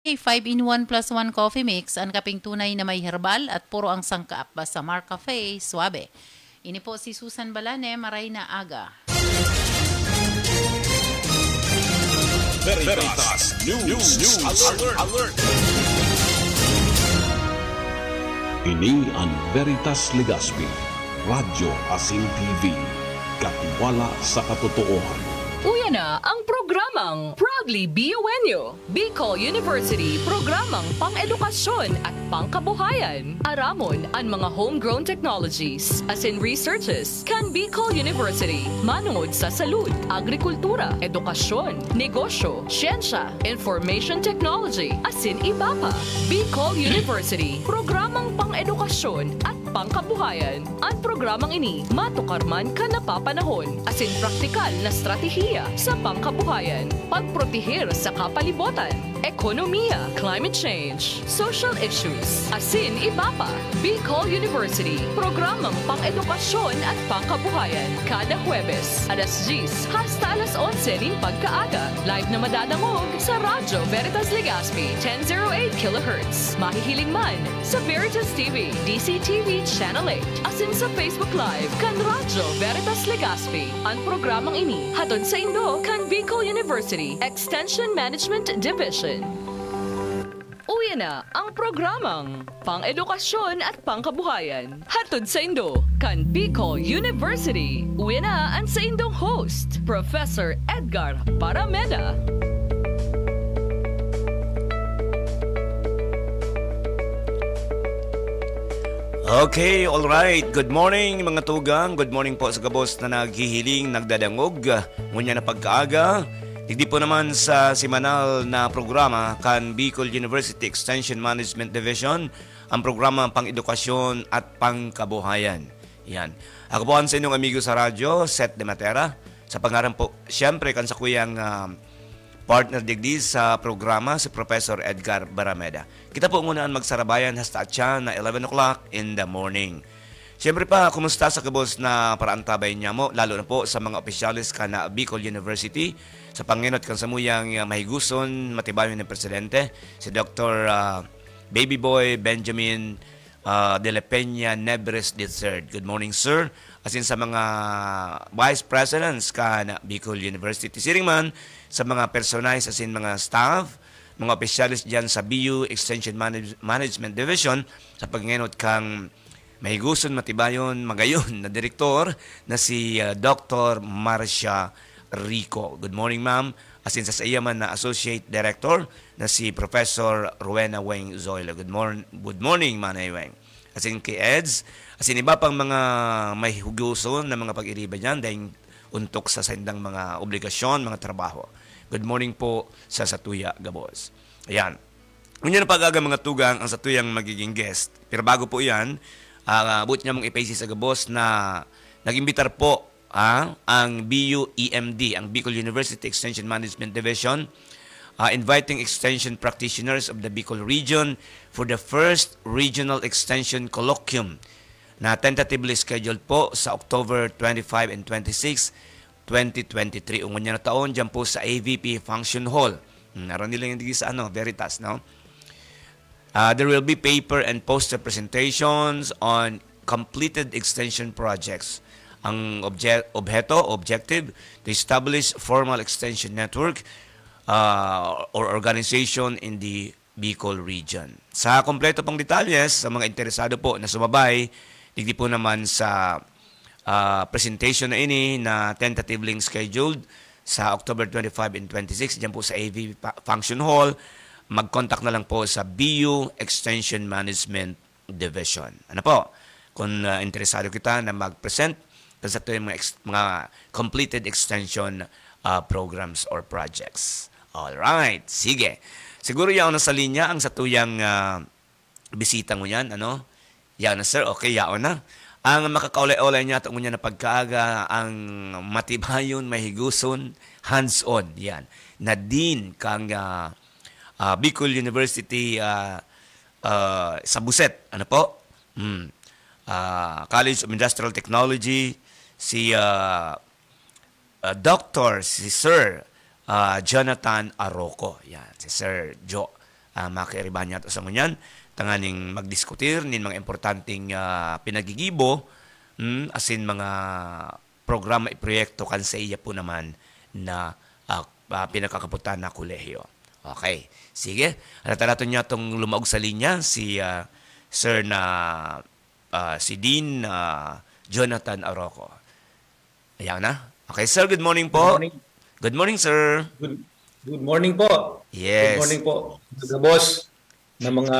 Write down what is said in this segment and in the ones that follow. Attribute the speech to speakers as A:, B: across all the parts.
A: 5-in-1 plus 1 coffee mix, ang kaping tunay na may herbal at puro ang sangkaap basta Marcafe, Suabe. Ini po si Susan Balane, maray na aga.
B: Veritas News Alert. Ini ang Veritas Legazpi, Radyo Asing TV, katiwala sa katotohanan.
C: Uyan na ang programang Proudly BUNU, Bicol University, programang pang-edukasyon at pangkabuhayan. Aramon ang mga homegrown technologies, as in researches, kan Bicol University, manungod sa salud, agrikultura, edukasyon, negosyo, siyensya, information technology, as in iba pa. Bicol University, programang pang-edukasyon at pangkabuhayan. Ang programang ini, matukarman ka napapanahon, as in praktikal na strategiya sa pangkabuhayan, pagprotehir sa kapalibutan, ekonomiya, climate change, social issues, asin iba pa. Bicol University, programang pang-edukasyon at pangkabuhayan, kada Huwebes, alas 10 hasta alas 11 ning pagkaaga. Live na madadangog sa Radyo Veritas Legazpi, 1008 kHz. Mahihiling man sa Veritas TV, DCTV Channel 8, asin sa Facebook Live, kan Radyo Veritas Legazpi. Ang programang ini, hatod sa Indo, kan Bicol University Extension Management Division. Uwi na ang programang pang-edukasyon at pangkabuhayan. Hatod sa Indo, kan Bicol University. Uwi na ang sa Indong host, Professor Edgar Barameda.
D: Okay, all right. Good morning mga tugang. Good morning po sa kabos na naghihiling, nagdadangog. Ngunya na pagkaaga. Hindi po naman sa simanal na programa kan Bicol University Extension Management Division, ang programa pang-edukasyon at pangkabuhayan. Yan. Ako po ang sa inyong amigo sa radyo, Seth De Matera. Sa pangalan po, siyempre kan sa kuyang partner digdi sa programa, si Professor Edgar Barameda. Kita po muna ang magsarabayan hasta atya na 11 o'clock in the morning. Siyempre pa, kumusta sa kabos na paraantabay niya mo, lalo na po sa mga opisyalis ka na Bicol University, sa panginot kan samuyang mahiguson, matibayon ng Presidente, si Dr. Baby Boy Benjamin de la Peña Nebres III. Good morning, sir. As in sa mga Vice Presidents ka na Bicol University. Siring man, sa mga personalis, as in mga staff, mga opisyalis dyan sa BU Extension Management Division, sa panginot kang mahiguson, matibayon, magayon na direktor na si Dr. Marcia Rico. Good morning, ma'am. As in sa iyaman na Associate Director na si Professor Rowena Weng Zoilo. Good morning, Manay Weng. As in kay EDS, as in iba pang mga may huguson na mga pag-iriba dyan dahil untok sa sendang mga obligasyon, mga trabaho. Good morning po sa Satuya Gabos. Ayan. Ngayon na pag-aga mga tugang ang Satuyang magiging guest. Pero bago po yan, buti niya mong ipaisi sa Gabos na nag-imbitar po ang BU-EMD, ang Bicol University Extension Management Division, inviting extension practitioners of the Bicol region for the first Regional Extension Colloquium na tentatively scheduled po sa October 25 and 26, 2023. Ungon niya na taon dyan po sa AVP Function Hall. Naroon nila yung sa Veritas, no? There will be paper and poster presentations on completed extension projects. Ang objective, to establish formal extension network or organization in the Bicol region. Sa kompleto pang detalles, sa mga interesado po na sumabay, digdi po naman sa presentation na ini na tentatively scheduled sa October 25 and 26, dyan po sa AV Function Hall, mag-contact na lang po sa BU Extension Management Division. Ano po? Kung interesado kita na mag-present sa ito yung mga completed extension programs or projects. Alright, sige. Siguro yaon na sa linya ang satuyang bisita mo yan, ano? Yaon na, sir. Okay, yaon na. Ang makakaulay-ulay niya itong niya na pagkaaga, ang matibayon, mahiguson, hands-on. Yan. Nadine kang Bicol University sa Buset. Ano po? College of Industrial Technology, si Dr. si Sir Jonathan Arroco. Yan, si Sir Jo. makairiban niya sa ngunyan, tanganing magdiskutir nin mga importanteng pinagigibo, asin mga programa proyekto kan sa iya po naman na pinakakaputan na kolehiyo. Okay. Sige. Nato niya itong lumaog sa linya si Sir na si Dean Jonathan Aroco. Ayan na. Okay, sir. Good morning po.
E: Good morning.
D: Good morning, sir.
E: Good morning po.
D: Yes.
E: Good morning po, mga boss, na mga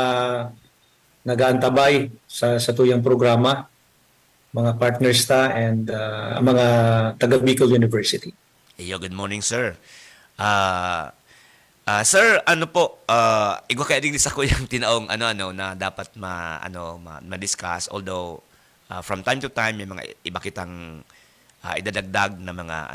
E: nag-aantabay sa tuyang programa, mga partners ta, and mga taga Bicol University.
D: Iyo, good morning, sir. Sir, ano po, igwa kaya din sa ko yung tinaong ano na dapat ma-discuss, although from time to time may mga iba kitang idadagdag na mga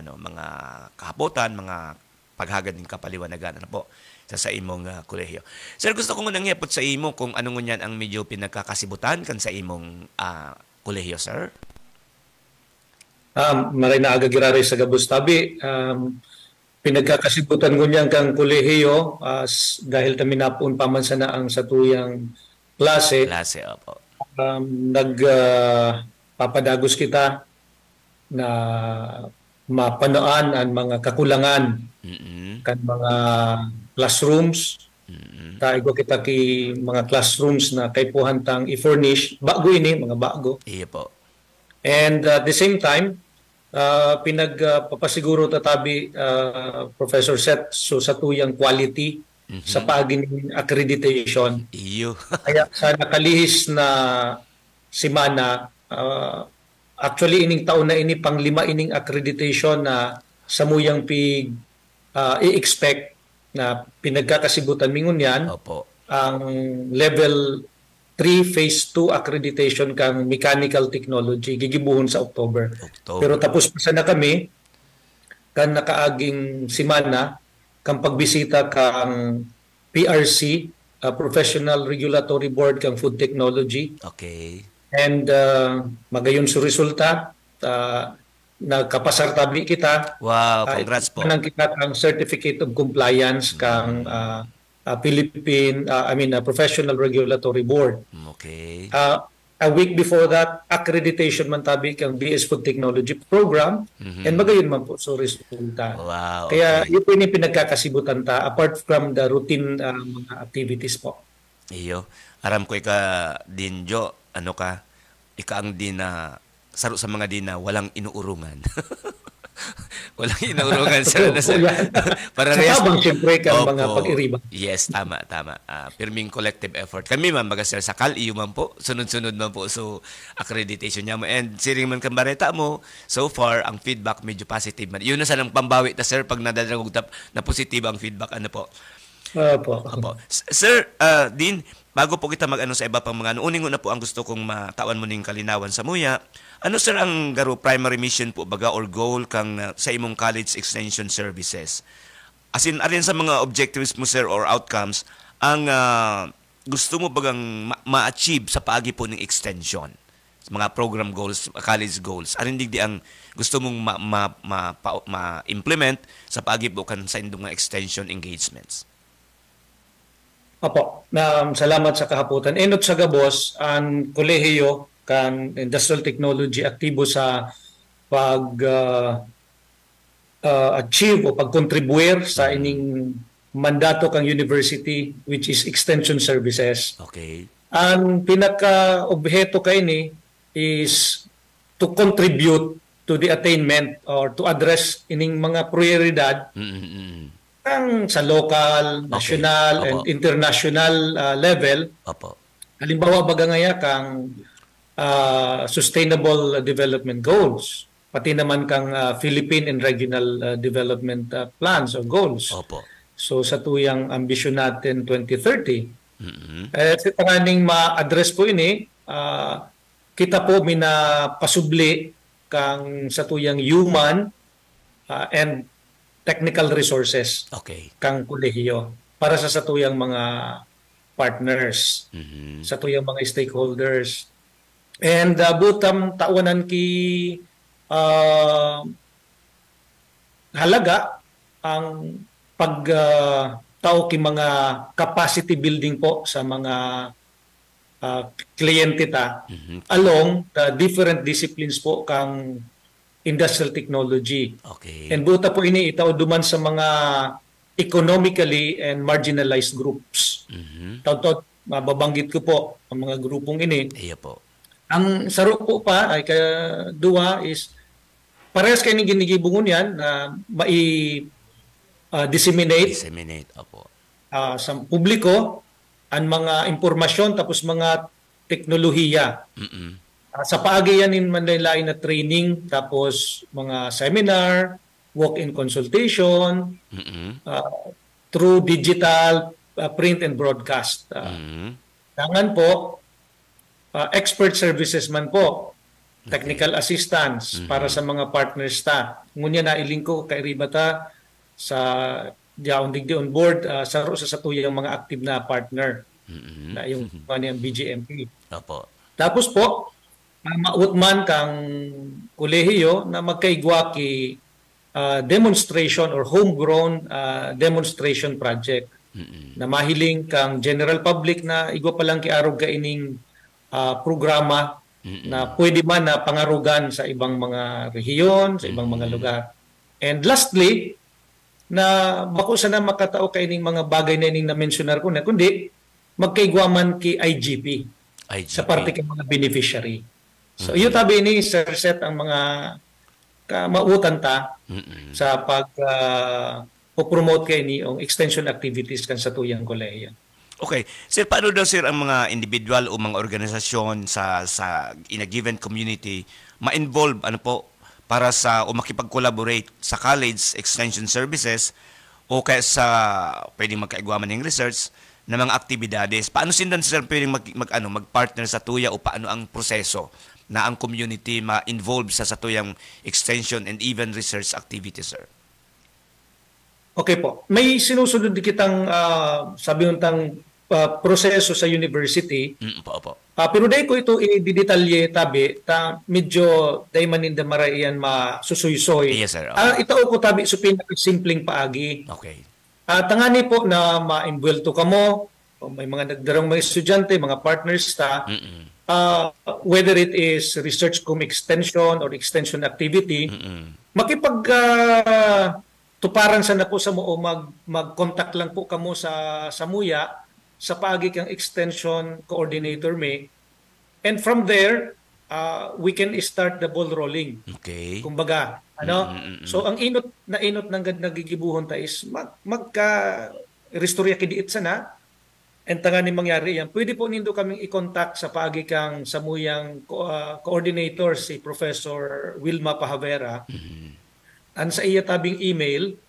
D: kahapotan, mga paghagad ng kapaliwanagan po sa imong kolehiyo. Sir, gusto ko nang hiyapot sa imo kung ano ngunyan ang medyo pinagkakasibutan kan sa imong kolehiyo, sir.
E: Maray na agagirari sa Gabustabi. Pinagkakasibutan ngunyan kang kolehiyo dahil kami napun paman sana ang satuyang klase.
D: Opo.
E: Papadagos kita na mapanaan ang mga kakulangan kan mga classrooms. Taigo kita ki mga classrooms na kay puhantang i-furnish bago ini mga bago.
D: Iya po.
E: And at the same time pinagpapasiguro tatabi Professor Seth so sa tuyang quality sa pagin accreditation.
D: Iyo.
E: Kaya sa nakalihis na simana actually ining taon na ini pang 5 ining accreditation na samuyang i-expect na pinagkakasibutan mingon yan.
D: Opo.
E: Ang level 3 phase 2 accreditation kang mechanical technology gigibuhon sa October. Pero tapos pa sana kami kan nakaaging simana kang pagbisita kang PRC, Professional Regulatory Board kang Food Technology.
D: Okay.
E: And magayon sa resulta, nagkapasar tabi kita.
D: Wow, congrats po.
E: Nang kita ang Certificate of Compliance kang Professional Regulatory Board.
D: Okay.
E: A week before that, accreditation man tabi kang BS Food Technology Program and magayon man po sa resulta.
D: Wow.
E: Kaya ito yung pinagkakasibutan ta apart from the routine mga activities po.
D: Iyo. Aram ko ika din, Jo, ika ang din na saro sa mga din na walang inuurungan. Walang inuurungan, sir. Para
E: Sabang siyempre ka mga pag-iriba.
D: Yes, tama. Pirming collective effort. Kami man, sir, sakal, iyo man po, sunod-sunod man po so accreditation niya mo. And siring man kambareta mo, so far, ang feedback medyo positive man. Yun na sanang pambawi ta, sir, pag nadadragog na positive ang feedback, po.
E: Opo.
D: Sir, Dean, bago po kita sa iba pang mga uning na po ang gusto kong matawan mo ning kalinawan sa muya. Ano, sir, ang primary mission po baga or goal kang sa imong college extension services? As in, arin sa mga objectives mo, sir, or outcomes, ang gusto mo bagang ma-achieve sa paagi po ng extension? Mga program goals, college goals. Arin di ang gusto mong ma-implement sa paagi po kan sa indong extension engagements?
E: Opo. Salamat sa kahaputan. Enot sa Gabos, ang kolehiyo kan Industrial Technology aktibo sa achieve o pag-contribuer sa ining mandato kang university which is extension services.
D: Okay.
E: Ang pinaka-objeto kay ni is to contribute to the attainment or to address ining mga prioridad ang sa local, national, and international level.
D: Opo.
E: Halimbawa baga ngaya kang Sustainable Development Goals, pati naman kang Philippine and Regional Development Plans or Goals.
D: Opo.
E: So sa tuyang ambisyon natin 2030, sa tanganing ma-address po ini, kita po minapasubli kang sa tuyang human and technical resources kang kolehiyo para sa tuyang mga partners, sa tuyang mga stakeholders. And butam tawanan ki halaga ang tao ki mga capacity building po sa mga kliyente ta along the different disciplines po kang industrial technology.
D: Okay.
E: And buta po ini itaw duman sa mga economically and marginalized groups. Taw mababanggit ko po ang mga grupong ini.
D: Iya po.
E: Ang saro po pa ay duwa is parehas kayo ni ginigibungon yan na disseminate
D: Opo.
E: sa publiko ang mga impormasyon tapos mga teknolohiya. Sa paagi yan in Manila na training tapos mga seminar, walk-in consultation, through digital, print and broadcast. Tangan po, expert services man po, technical assistance para sa mga partners ta. Ngunya na iling ko kay Ribata sa diaon digdi on board sa tuyang mga active na partner na yung kaniyang BGMP.
D: Opo.
E: Tapos po, maut man kang kolehiyo na magkaigwa ki demonstration or homegrown demonstration project na mahiling kang general public na igwa pa lang kiarog ka ining programa na pwede man na pangarugan sa ibang mga rehiyon, sa ibang mga lugar. And lastly, na bako sana makatao kay ining mga bagay na ining na-mentionar ko na, kundi magkaigwaman ki IGP. Sa parte kay mga beneficiary. So, iyo tabi ni Sir Set ang mga kamautan ta sa pag-promote kay ni ang extension activities kan sa tuyang kolehiyo.
D: Okay. Sir, paano daw sir ang mga individual o mga organisasyon sa in a given community ma-involve ano po para sa o makipag-collaborate sa college extension services o kaya sa pwedeng magkaigwaman ng research na mga aktibidades? Paano sindan sir pwedeng mag-partner sa tuya o paano ang proseso na ang community ma-involve sa tuyang extension and even research activities, sir?
E: Okay po. May sinusunod kitang sabi untang proseso sa university.
D: Opo.
E: Pero dahil ko ito i-detalye tabi, medyo dahil maninda marayan masusuysoy.
D: Yes, sir.
E: Ito ko tabi so pinakasimpleng paagi.
D: Okay.
E: Tangani po na ma-invuelto ka mo, may mga nagdarang mga estudyante, mga partners ta, whether it is research cum extension or extension activity, makipag tuparan sa na po sa mo o mag-contact lang po kamo sa Muya sa paagi kang extension coordinator may. And from there, we can start the ball rolling.
D: Okay.
E: Kumbaga, So ang inot ng nagigibuhon ta is magka-restorya kidiit sana. And tanga ni mangyari yan. Pwede po nindo kaming i-contact sa paagi kang sa Muyang coordinator si Professor Wilma Pahavera. Ang sa iya tabing email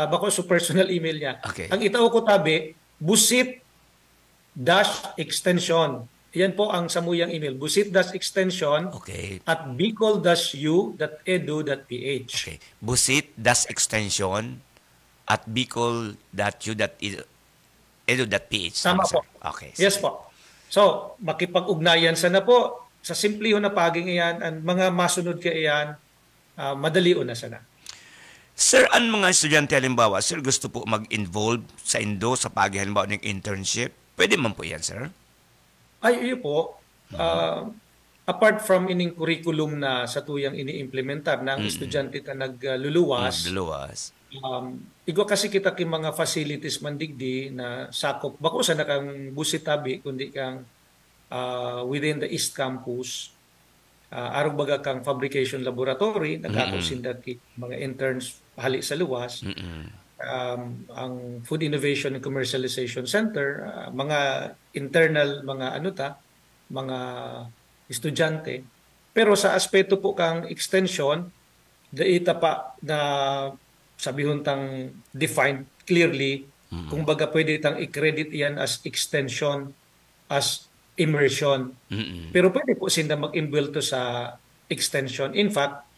E: bako sa personal email niya.
D: Okay.
E: Ang itaw ko tabi busit-extension. Yan po ang samuyang email. Busit-extension at bicol-u.edu.ph.
D: Okay. Busit-extension at bicol.u.edu.ph.
E: Tama po.
D: Okay.
E: Yes po. So, makipag-ugnayan sana po sa simpliho na paging iyan at mga masunod ka iyan, madali na sana.
D: Sir, ang mga estudyante halimbawa, sir, gusto po mag-involve sa Indo sa pagi halimbawa ng internship, pwede man po yan, sir?
E: Ay, iyo po. Apart from ining curriculum na sa tuyang ini-implementar ng estudyante na nagluluwas, igwa kasi kita ki mga facilities mandigdi na sakop. Bako sa nakang busitabi, kundi kang within the East Campus, arog baga kang fabrication laboratory, nagkakonsindat ki mga interns hali sa luwas, ang Food Innovation and Commercialization Center, mga internal, mga estudyante. Pero sa aspeto po kang extension, daita pa na sabihon tang defined clearly, kung baga pwede tang i-credit yan as extension, as immersion. Pero pwede po sila mag-inbuild to sa extension. In fact,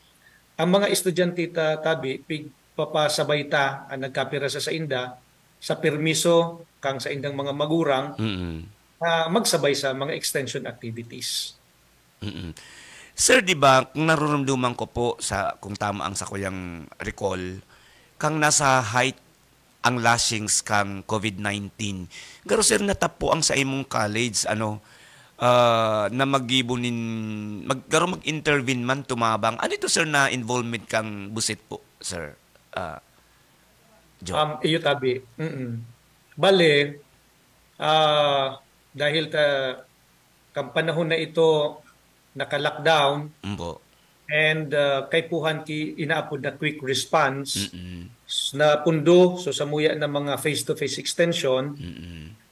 E: ang mga estudyante tabi, papasabay ta ang nagkapira sa inda sa permiso kang sa indang mga magurang magsabay sa mga extension activities.
D: Sir, di ba, kung nararamdaman ko po, kung tama ang sa kuyang recall, kang nasa height ang lashings kang COVID-19. Pero sir, natapo ang sa imong college, na mag-intervene man tumabang. Ano ito sir na involvement kang busit po, sir? Joe.
E: Iyo tabi. Bale, dahil kang panahon na ito naka-lockdown and kay puhan ki inaapod na quick response na pundo so samuya ng mga face-to-face extension.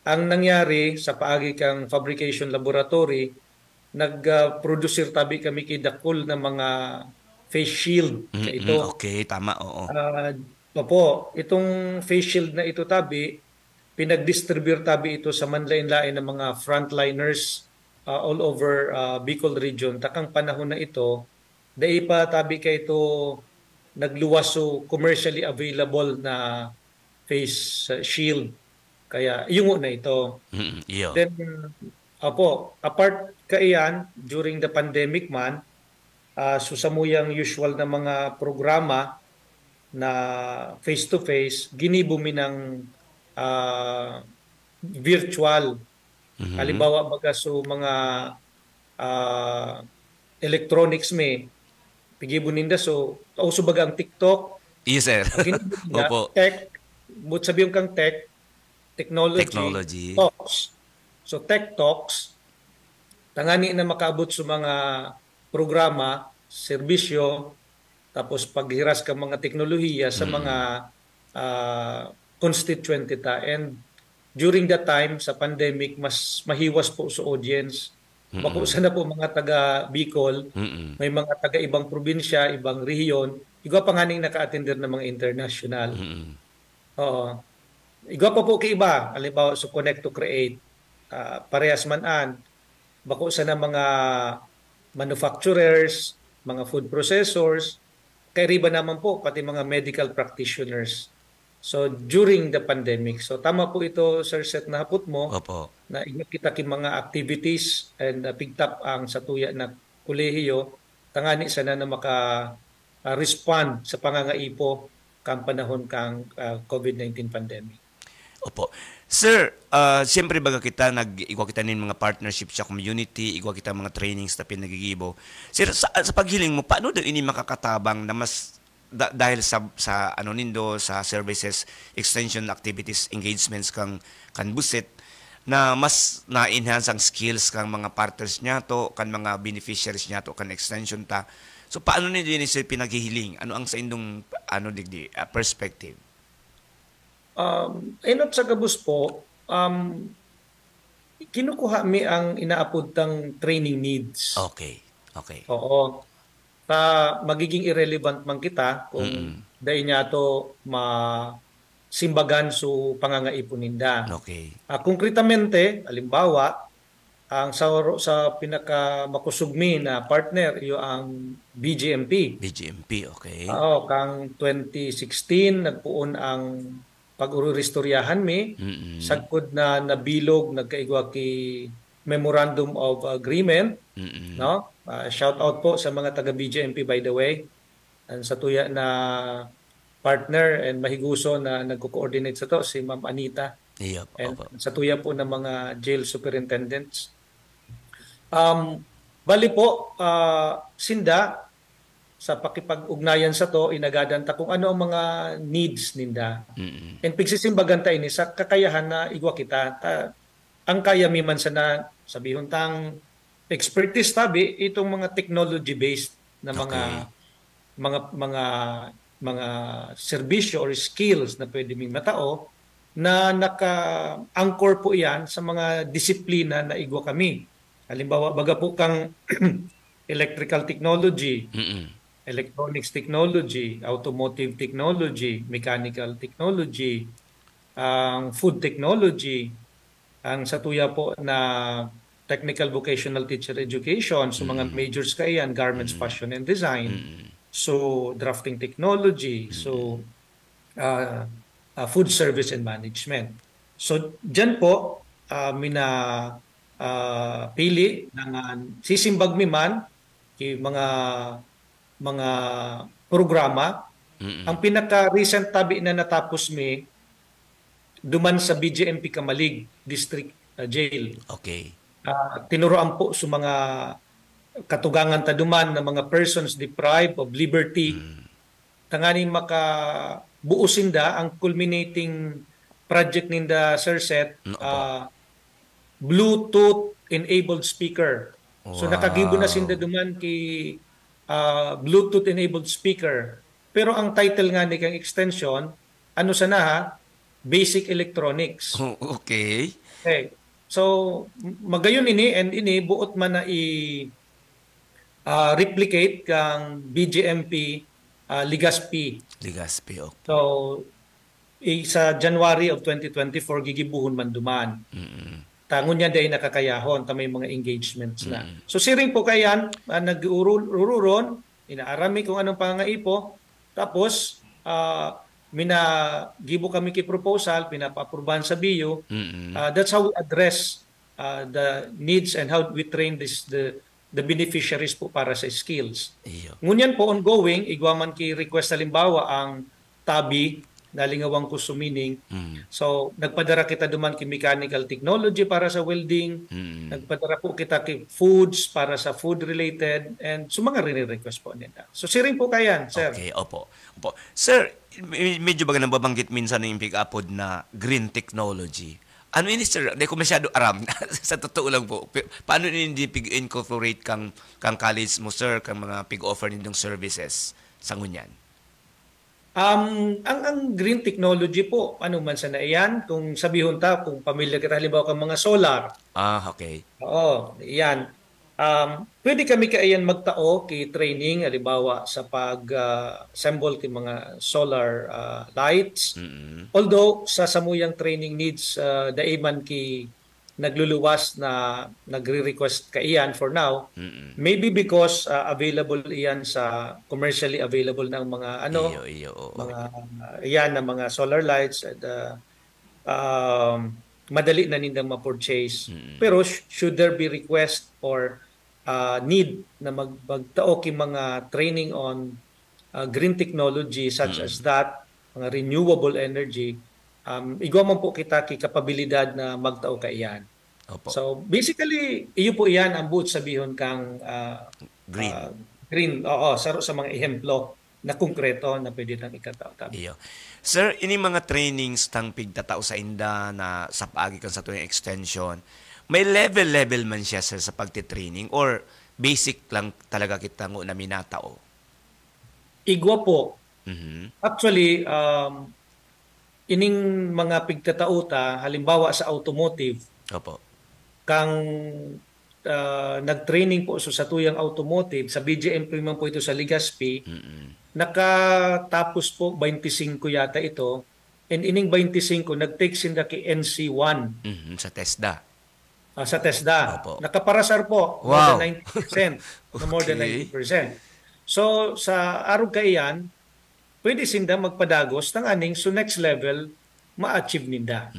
E: Ang nangyari sa paagi kang fabrication laboratory, nag-producer tabi kami kidakol ng mga face shield. Ito.
D: Okay, tama, oo.
E: Opo, itong face shield na ito tabi, pinag-distribute tabi ito sa manlain-lain ng mga frontliners all over Bicol region. Takang panahon na ito, dai pa tabi kay ito nagluwas so commercially available na face shield. Kaya yung na ito. Then, apart kaiyan, during the pandemic man, susamuyang usual na mga programa na face-to-face, ginibumi ng virtual. Halimbawa, baga so mga electronics pigibuninda so, kauso baga ang TikTok.
D: Yes, sir. Opo.
E: Tech, but sabihin kang technology talks. So tech talks, tangani na makaabot sa mga programa, serbisyo, tapos paghiras ka mga teknolohiya sa mga constituent ta. And during that time, sa pandemic, mas mahiwas po sa audience. Makusa na po mga taga Bicol, may mga taga ibang probinsya, ibang rehiyon, igwa pa nga naka-attender ng mga international. Oo. Igwa pa po kay iba, halimbawa sa Connect to Create, parehas manan, bako sa na mga manufacturers, mga food processors, kay riba naman po, pati mga medical practitioners. So, during the pandemic. So, tama po ito, Sir Seth, na hapot mo, na kita ki mga activities and pigtap ang satuya na kolehiyo, tangani sana na maka-respond sa pangangaipo kang panahon kang COVID-19 pandemic.
D: Opo. Sir, siyempre baga igwa kita nin mga partnership sa community, igwa kita mga trainings na pinagigibo. Sir, sa paghiling mo, paano daw ini makakatabang na mas dahil sa nindo sa services, extension activities, engagements kang busit, na mas na-enhance ang skills kang mga partners niya to, kan mga beneficiaries niya to, kan extension ta. So paano niyo din sir pinaghihiling? Ano ang sa indong perspective?
E: Inot sa gabos po, kinukuha mi ang inaapod tang training needs.
D: Okay.
E: Oo. Magiging irrelevant man kita kung dahil niya to masimbagan so pangangaipuninda.
D: Okay.
E: Konkretamente, halimbawa, ang sa pinakamakusugmi na partner, iyo ang BGMP.
D: BGMP, okay.
E: Oo, kang 2016, nagpuon ang pag-ururistoryahan sagkod na nabilog, nagkaigwa ki Memorandum of Agreement. No? Shout out po sa mga taga BGMP, by the way. And sa tuya na partner and mahiguso na nagko-coordinate sa to, si Ma'am Anita.
D: Yep,
E: and sa tuya po ng mga jail superintendents. Bali po, sinda, sa pakipag-ugnayan sa to, inagadan ta kung ano ang mga needs ninda. And pagsisimbagan ta ini sa kakayahan na igwa kita. Ang kaya miman sa na sabihon tang expertise tabi itong mga technology-based na mga serbisyo or skills na pwede ming matao na naka-anchor po yan sa mga disiplina na igwa kami. Halimbawa, baga po kang electrical technology, electronics technology, automotive technology, mechanical technology, ang food technology, ang satuya po na technical vocational teacher education, so mga majors kayan, garments, fashion and design, so drafting technology, so food service and management. So dyan po, pili ng sisimbag mi man mga programa. Ang pinaka-recent tabi na natapos mi, duman sa BJMP Kamalig District Jail.
D: Okay.
E: Tinuroan po sa mga katugangan taduman na mga persons deprived of liberty. Tanganing makabuusin ang culminating project ninda, Sir Seth, Bluetooth-enabled speaker. So nakagibo na sinda duman ki Bluetooth-enabled speaker. Pero ang title nga ni kang extension, ano sana ha? Basic Electronics.
D: Okay.
E: Okay. So magayon ini buot man na replicate kang BJMP Ligaspi.
D: Ligaspi, okay.
E: So sa January of 2024 gigibuhon man duman. Tangon niya dahil nakakayahon ta may mga engagements na. So siring po kayan nag-ururon, inaarami kung anong pangaipo, tapos gibo kami ki proposal, pinapa-aprubahan sa BIO. That's how we address the needs and how we train the beneficiaries po para sa skills. Ngunyan po ongoing, igwaman ki request halimbawa ang tabi nalingawang ko sumining. So nagpadara kita duman ki mechanical technology para sa welding. Nagpadara po kita ki foods para sa food related, and mga rini-request po nila. So siring po kayan, sir.
D: Okay, opo. Sir, medyo baga nababanggit minsan ng pick-upod na green technology. Ano ini, sir? Hindi ko masyado aram. Sa totoo lang po. Paano hindi pig-incorporate kang college mo, sir, kang mga pig-offer nindong services sa ngunyan?
E: Ang green technology po, ano man sa naiyan, kung sabihon ta, kung pamilya kita halimbawa kang mga solar.
D: Okay.
E: Oo, yan. Pwede kami kaayan magtao ki training halimbawa sa pag-assemble ki mga solar lights. Although sa samuyang training needs daiman ki nagluluwas na nagre-request kaiyan for now. Maybe because available iyan sa commercially available ng mga mga iyan na mga solar lights at madali na nindang ma-purchase. Pero should there be request or need na magtao ki mga training on green technology such as that, mga renewable energy, igwa man po kita ki kapabilidad na magtao ka iyan. So basically, iyo po iyan ang buot sabihon kang green. Saro sa mga ehemplo na konkreto na pwede nang ikatao.
D: Iyo. Sir, ini mga trainings tang pigtatao sa inda na sa paagi kan sa tuwing extension, may level man siya, sir, sa pagtitraining or basic lang talaga kita ngo na minatao?
E: Igwa po. Actually, ining mga pigtatauta, halimbawa sa automotive, kang nag-training po sa tuyang automotive, sa BJMP man po ito sa Ligaspi, nakatapos po 25 yata ito, and ining 25, nag-take sinda ki NC1.
D: Sa TESDA.
E: Sa TESDA. Nakaparasar po,
D: wow.
E: More than 90%. More than 90%. So, sa araw kaiyan, pwede sinda magpadagos ng aning so next level, ma-achieve ninda.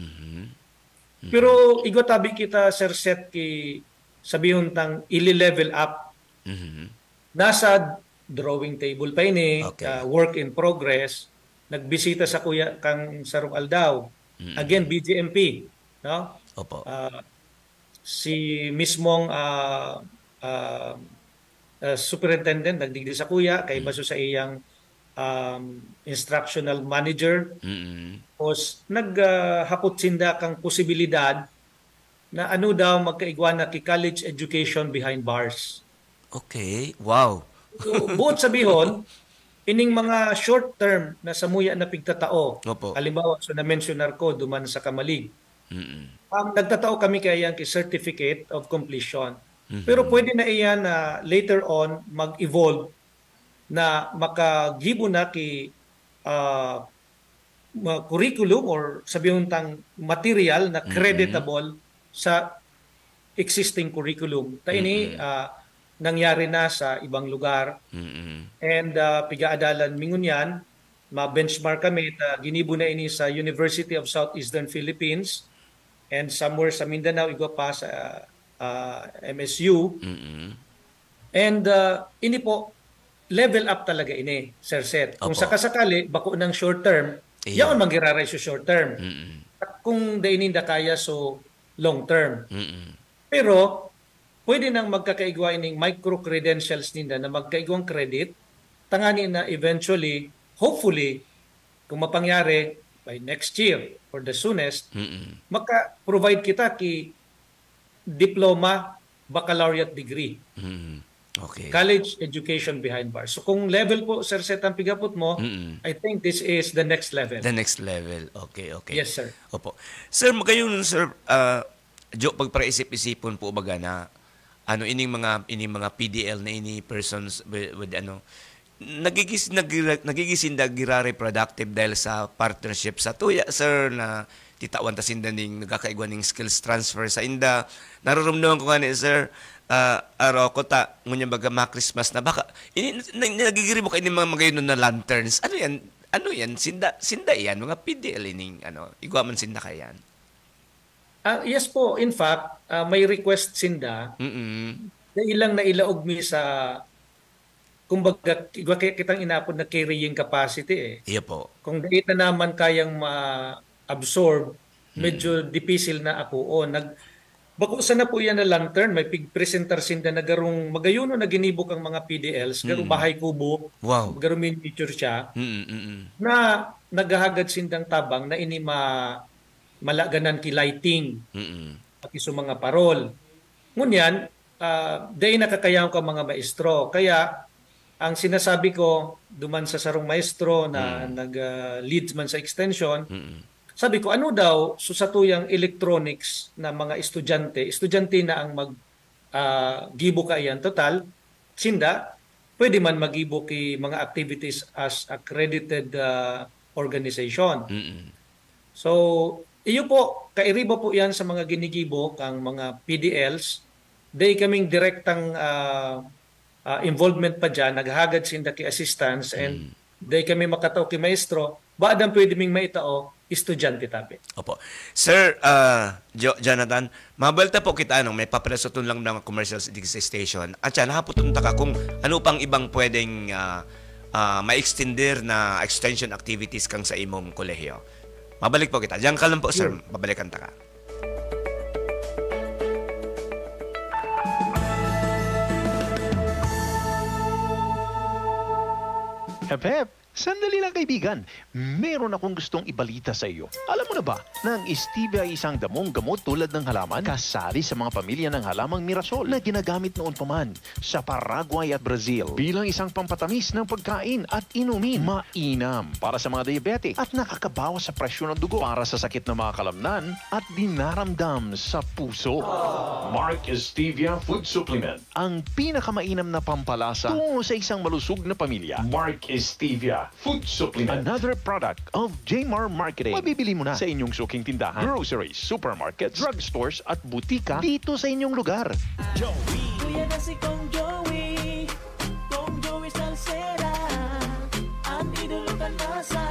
E: Pero igwatabi kita, Sir Seth, ki sabihon tang ili-level up. Nasa drawing table pa ini, work in progress. Nagbisita sa kuya kang Sarong Aldaw. Again, BJMP. No? Si mismong superintendent nagdigdi sa kuya, kay baso sa iyang instructional manager. Tapos naghapot sinda kang posibilidad na ano daw magkaigwana ki college education behind bars.
D: Okay, wow.
E: So, buot sabihon, ining mga short term na samuya na pigtatao. Halimbawa, so na-mentionar ko duman sa Kamalig. Nagtatao kami kaya ki certificate of completion. Pero pwede na iyan na later on mag-evolve na makagibo na ki curriculum or sabihin tang material na creditable sa existing curriculum. Ini nangyari na sa ibang lugar. And pigaadalan mingon yan, ma-benchmark kami ta ginibo na ini sa University of Southeastern Philippines and somewhere sa Mindanao, igwa pa sa MSU. And ini po, level up talaga ini, Sir Seth. Kung
D: Opo.
E: sakasakali, bako ng short term,
D: Iya.
E: yaon manggiraray sa short term. At kung dainin da kaya so long term. Pero, pwede nang magkakaigwa ining micro-credentials ninda na magkaigwang credit, tangani na eventually, hopefully, kung mapangyari, by next year or the soonest, maka-provide kita ki diploma, baccalaureate degree.
D: Okay.
E: College education behind bars. So kung level po, Sir Seth, ang pigapot mo, I think this is the next level.
D: The next level. Okay.
E: Yes, sir.
D: Opo. Sir, magayon, sir, pagpaisip-isipon po baga na ining mga PDL na ini persons with nagigisinda girare productive dahil sa partnership sa tuya, sir, na titawan ta sinda ning nagkakaigwan ning skills transfer sa inda. Nararamdaman ko nga sir, araw ko ta ngunya baga Christmas na baka nagigiri mo kayo ng mga magayon na lanterns. Ano yan sinda yan mga PDL ining igwaman sinda kayan.
E: Yes po, in fact, may request sinda na ilang nailaog mi sa kumbaga kitang inapod na carrying capacity
D: Iya po.
E: Kung dahil na naman kayang ma-absorb, medyo difficile na ako. Bako sana po yan na lantern, may presenter sinda na garong magayuno na ginibok ang mga PDLs, garong bahay kubo, garong miniature siya, na naghahagad sindang tabang na ini malaganan ki lighting, pati sa mga parol. Ngunyan, dahil nakakayaw ka mga maestro. Kaya, ang sinasabi ko, duman sa sarong maestro na nag-leads man sa extension, sabi ko, ano daw, sa tuyang electronics na mga estudyante na ang mag-gibo ka iyan. Total, sinda, pwede man mag-gibo ki mga activities as accredited organization. So, iyo po, kairiba po yan sa mga ginigibo kang mga PDLs. Day kaming direktang involvement pa dyan, naghagad sinda ki assistance, and day kami makatao ki maestro, baadang pwede ming maitao, estudyante tabi.
D: Opo. Sir Jonathan, mabalta po kita may papalasotun lang ng commercial station. At yan, nahaputunta ka kung ano pang ibang pwedeng ma-extender na extension activities kang sa imong kolehiyo. Mabalik po kita. Diyan ka lang po, sir. Babalikan ta ka.
F: Hep, sandali lang kaibigan. Meron akong gustong ibalita sa iyo. Alam mo na ba na ang stevia ay isang damong gamot tulad ng halaman kasali sa mga pamilya ng halamang mirasol na ginagamit noon pa man sa Paraguay at Brazil bilang isang pampatamis ng pagkain at inumin. Mainam para sa mga diabetic at nakakabawas sa presyon ng dugo para sa sakit ng mga kalamnan at dinaramdam sa puso. Mark Stevia Food Supplement, ang pinakamainam na pampalasa tungo sa isang malusog na pamilya. Mark Stevia Food Supplement, another product of Jmar Marketing. Mabibili mo na sa inyong suking tindahan, groceries, supermarkets, drugstores at butika dito sa inyong lugar.
G: Joey, kuya na si Kong Joey, Kong Joey Salsera, ang idulukan masa,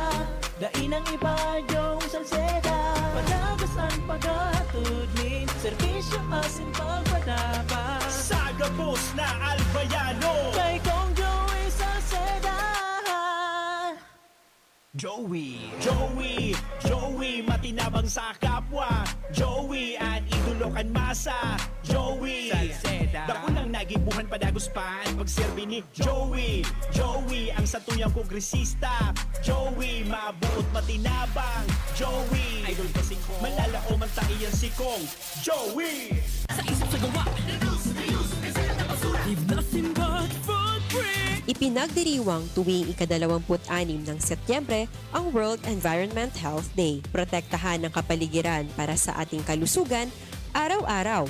G: dainang iba Joey Salsera, panagas pagatod ni servisyo asin pagpadaba. Sagapos na Albayano, kay Kong Joey Salsera. Joey, matinabang sa kapwa. Joey, ang idulukan masa. Joey, Salseda, dako lang nagibuhan padaguspan pagserbi ni Joey, ang satuyang kongresista. Joey, mabuot matinabang. Joey, idol kasi ko, malalao man taiyan si Kong Joey. Sa isip sa gawa, leave nothing but footprint.
H: Ipinagdiriwang tuwing ika-26 ng Setyembre ang World Environment Health Day. Protektahan ang kapaligiran para sa ating kalusugan araw-araw.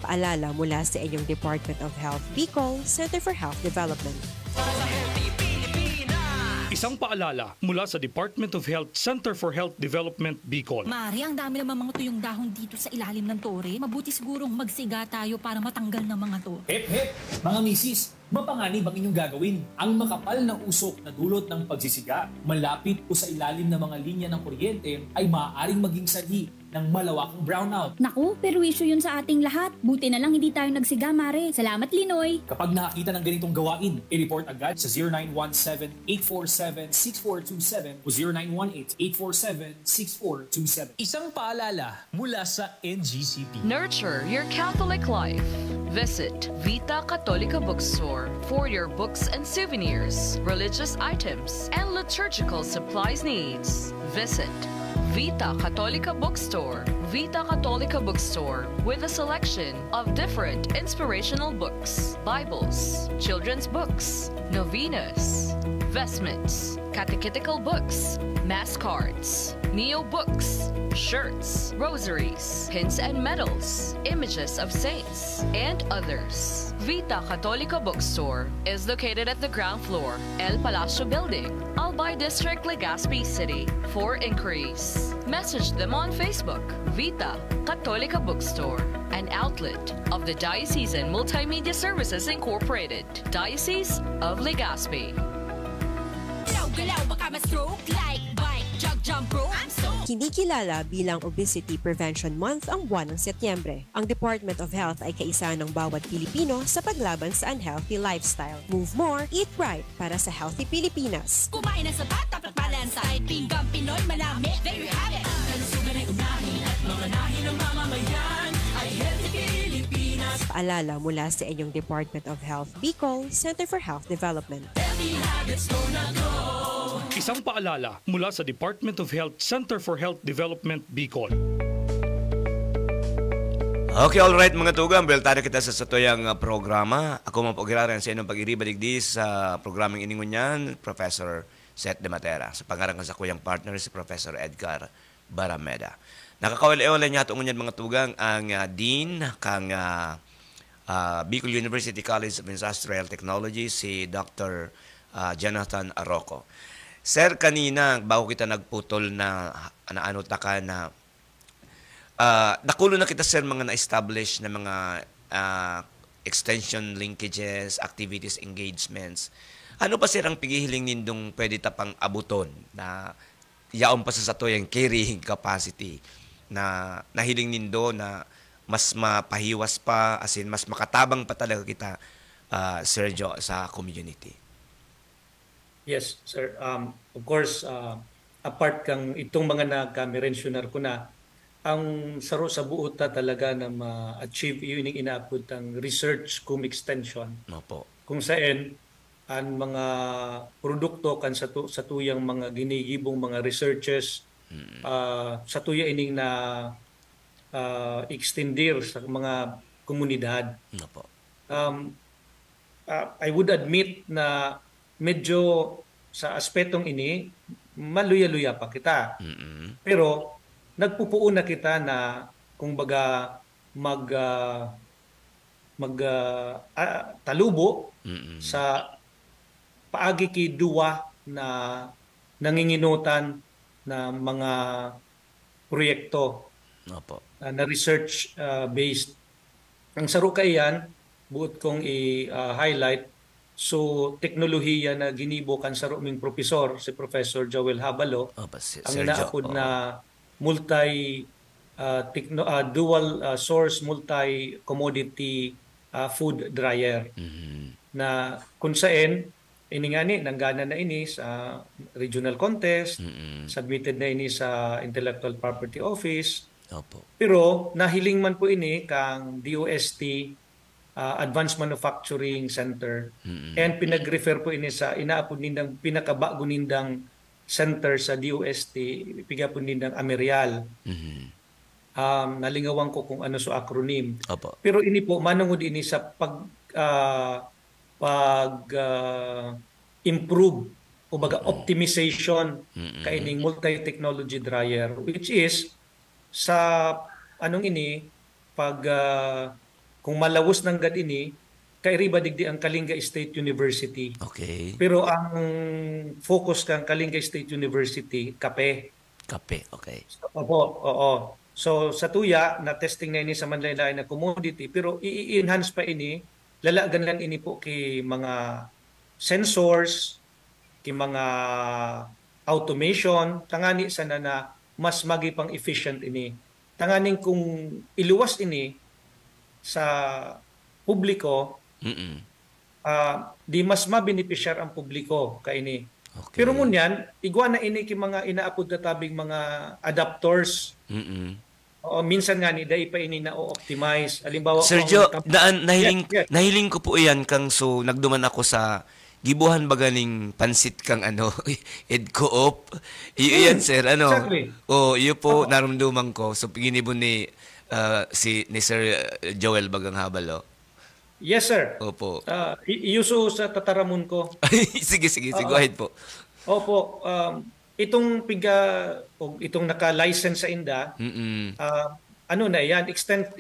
H: Paalala mula sa inyong Department of Health Bicol, Center for Health Development.
G: Isa
I: Isang paalala mula sa Department of Health Center for Health Development, Bicol.
J: Mari, ang dami naman mga tuyong dahon dito sa ilalim ng tore. Mabuti sigurong magsiga tayo para matanggal ng mga to.
G: Hep, hep! Mga misis, mapanganib ang inyong gagawin. Ang makapal na usok na dulot ng pagsisiga, malapit o sa ilalim ng mga linya ng kuryente ay maaaring maging sanhi ng malawakang brownout.
K: Naku, perwisyo yun sa ating lahat. Buti na lang hindi tayo nagsiga, Mare. Salamat, Linoy.
G: Kapag nakakita ng ganitong gawain, i-report agad sa 0917-847-6427 o 0918-847-6427. Isang paalala mula sa NGCP.
C: Nurture your Catholic life. Visit Vita Católica Bookstore for your books and souvenirs, religious items, and liturgical supplies needs. Visit Vita Católica Bookstore. Vita Católica Bookstore with a selection of different inspirational books, Bibles, children's books, novenas, vestments, catechetical books, mass cards, neo books, shirts, rosaries, pins and medals, images of saints, and others. Vita Católica Bookstore is located at the ground floor, El Palacio Building, Albay District, Legazpi City. For inquiries, message them on Facebook. Vita Católica Bookstore, an outlet of the Diocesan Multimedia Services Incorporated, Diocese of Legazpi.
H: Kinikilala bilang Obesity Prevention Month ang buwan ng Setyembre. Ang Department of Health ay kaisa ng bawat Pilipino sa paglaban sa unhealthy lifestyle. Move more, eat right para sa healthy Pilipinas.
L: Kumain ng sapat, dapat balansay. Pinggang Pinoy, malami, there you have it. Kalusugan ay unahin at mga nahin ng mamamayan ay healthy Pilipinas.
H: Paalala mula sa inyong Department of Health, Bicol, Center for Health Development.
L: Healthy habits go na go.
I: Isang paalala mula sa Department of Health Center for Health Development, Bicol.
D: Okay, alright mga tugang, beltado kita sa satuyang programa. Ako mapagiraran sa inyong pag-iribaligdi sa programang iningunyan, Professor Seth De Matera. Sa pangarang sa kuyang partner, si Professor Edgar Barameda. Nakakawala-wala niya itong mga tugang ang Dean kang Bicol University College of Industrial Technology, si Dr. Jonathan Arroco. Sir, kanina, bago kita nagputol na ano ka na nakulo na kita, sir, mga na-establish na mga extension linkages, activities, engagements. Ano pa, sir, ang pigihiling nindong pwede tapang abuton na yaon pa sa sato yung carrying capacity na nahiling nindo na mas mapahiwas pa, as in, mas makatabang pa talaga kita, Sir Joe, sa community?
E: Yes, sir. Of course, apart kang itong mga nagka-mentionar ko na, ang saro sa buot talaga na ma-achieve yun yung inaapod ang research cum extension.
D: Opo.
E: Kung saan ang mga produkto kan sa tuyang mga ginigibong mga researches sa tuya ining na extender sa mga komunidad.
D: Opo.
E: I would admit na medyo sa aspetong ini, maluya-luya pa kita. Pero nagpupuon na kita na kung baga talubo sa paagi ki duwa na nanginginutan na mga proyekto na research based. Ang saro kayan, buot kong i-highlight, so, teknolohiya na ginibo kan sa ruming profesor, si Professor Joel Habalo, ang inaapod na dual source, multi-commodity food dryer. Na kung saan, iningani, nanggana na ini sa regional contest, submitted na ini sa Intellectual Property Office. Pero, nahiling man po ini kang DOST, Advanced Manufacturing Center, and pinag-refer po ini sa inaapod nindang pinakabago nindang center sa DOST, pigapon nindang Amerial. Nalingawan ko kung ano so acronym. Pero ini po, manungod ini sa improve o baga optimization kaining multi-technology dryer, which is sa anong ini, kung malawos ng gad ini, kairiba digdi ang Kalinga State University.
D: Okay.
E: Pero ang focus kang Kalinga State University, kape.
D: Kape, okay.
E: Opo, oo. So sa tuya, na testing na ini sa manlain-lain na commodity, pero i-enhance pa ini, lalagan lang ini po kay mga sensors, kay mga automation, tangani sana na mas magipang efficient ini. Tanganing kung iluwas ini sa publiko, di mas mabenepisyar ang publiko kaini. Okay. Pero ngunyan, igwa na ini kay mga inaapod na tabing mga adapters. O minsan nga ni dai pa ini na optimize. Halimbawa,
D: Sergio, nahiling ko po iyan kang so nagduman ako sa gibuhan baganing pansit kang EdCoop. Iyan sir,
E: Exactly.
D: iyo po naramdaman ko. So ginibon ni ni Sir Joel Bagang Habalo.
E: Yes sir.
D: Opo.
E: Iuso sa tataramon ko.
D: sige, go ahead po.
E: Opo, itong itong naka-license sa INDA, na yan,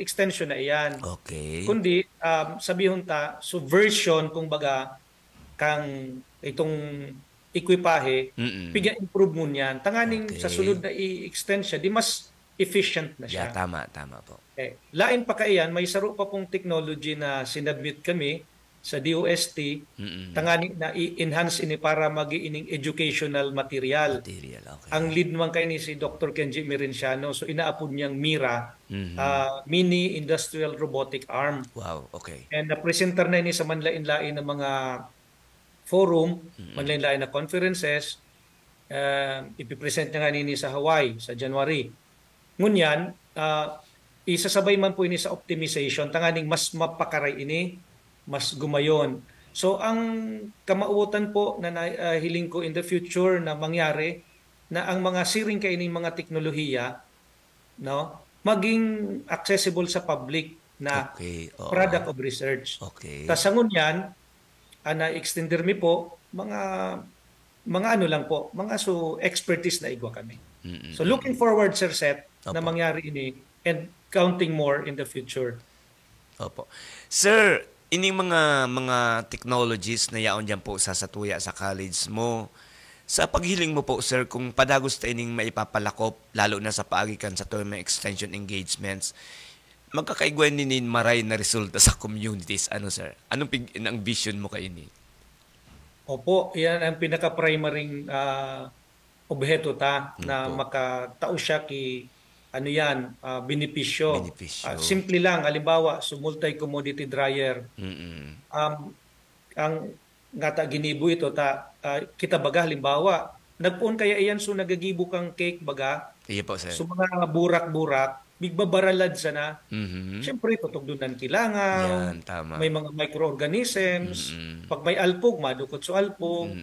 E: extension na yan.
D: Okay.
E: Kundi sabihon ta, so version kung baga kang itong ekwipahe, piga-improve mo niyan. Tanganing sa sulod na i-extend siya, di mas efficient na siya.
D: Yeah, tama po.
E: Okay. Lain pa kaiyan, may saro pa pong technology na sinabit kami sa DOST, tanganing na i-enhance ini para magiining educational material.
D: Okay.
E: Ang lead naman kayo ni si Dr. Kenji Mirenciano, so inaapod niyang MIRA, Mini Industrial Robotic Arm.
D: Wow, okay.
E: And na-presenter na ini sa manlain-lain ng mga forum, manlain-lain na conferences, ipipresent niya nga nini sa Hawaii sa January. Ngunyan, isasabay man po ini sa optimization, tanganing mas mapakaray ini, mas gumayon. So ang kamauotan po na hiling ko in the future na mangyari na ang mga siring kaining mga teknolohiya maging accessible sa public na product of research.
D: Okay.
E: Tas sangon yan, na-extender mi po mga lang po, mga expertise na igwa kami. So looking forward Sir Seth na mangyari ini and counting more in the future.
D: Opo. Sir, ini mga technologies na yaon dyan po sa Satuya sa college mo, sa paghiling mo po sir, kung padagos ta ining maipapalakop, lalo na sa paagikan sa term extension engagements, magkakaigwan ninin maray na resulta sa communities. Ano sir? Anong ang vision mo kay ini?
E: Opo, yan ang pinaka-primaryng objeto na makatao siya ki benepisyo. Simple lang, halimbawa, so multi-commodity dryer. Ang ngata ginibo ito, kita baga, halimbawa, nagpuon kaya iyan, so nagagibo kang cake baga,
D: po, sir.
E: So mga burak-burak, bigbabaralad sana. Siyempre, tutugdunan kilangaw, may mga microorganisms, pag may alpog, madukot so alpog.